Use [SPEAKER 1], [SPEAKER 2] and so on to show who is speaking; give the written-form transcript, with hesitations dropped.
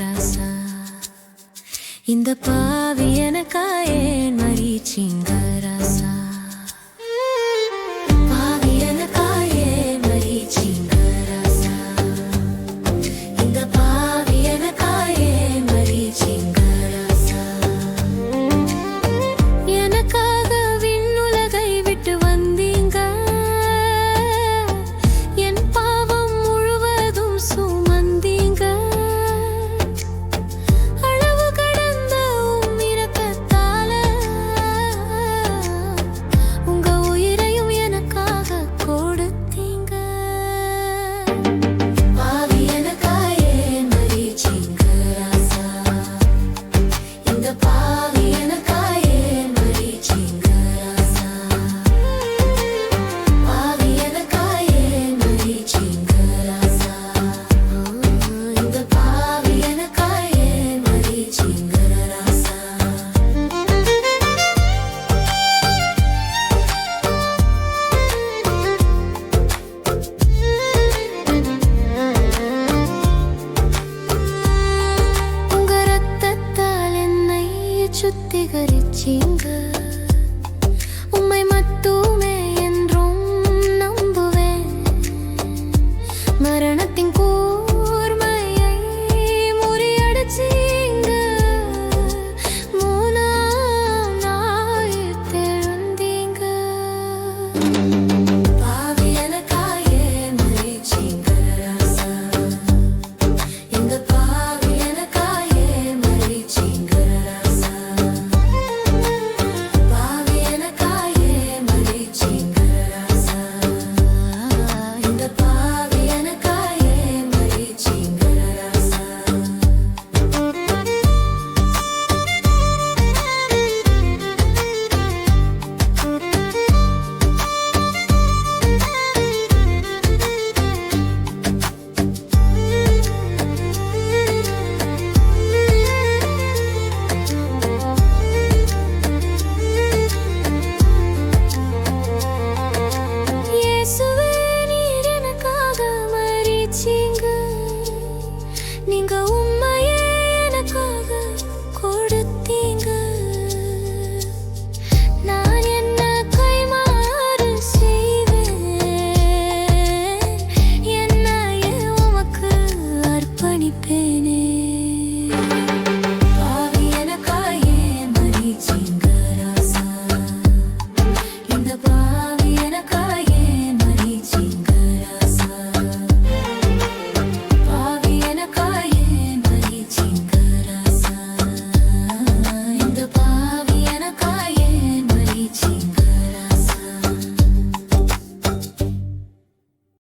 [SPEAKER 1] ராசா. இந்த பாவி எனக்கா ஏன் மறிச்சீங்க ராசா. பாவி எனக்கா ஏன் மறிச்சீங்க ராசா. இந்த பாவி எனக்கா ஏன் மறிச்சீங்க ராசா. எனக்காக விண்ணுலகை விட்டு வந்தீங்க. என் பாவம் முழுவதும் சுமந்தீங்க. அளவு கடந்த உம் இரக்கத்தால உங்க உயிரையும் எனக்காக கொடுத்தீங்க. பாவி எனக்கா ஏன் மறிச்சீங்க ராசா. இந்த பாவி எனக்கா ஏன் மறிச்சீங்க ராசா. பாவி எனக்கா ஏன் மறிச்சீங்க ராசா. இந்த பாவி எனக்கா ஏன் மறிச்சீங்க ராசா. உங்க ரத்தத்தால் என்னை சுத்திகரிச்சீங்க.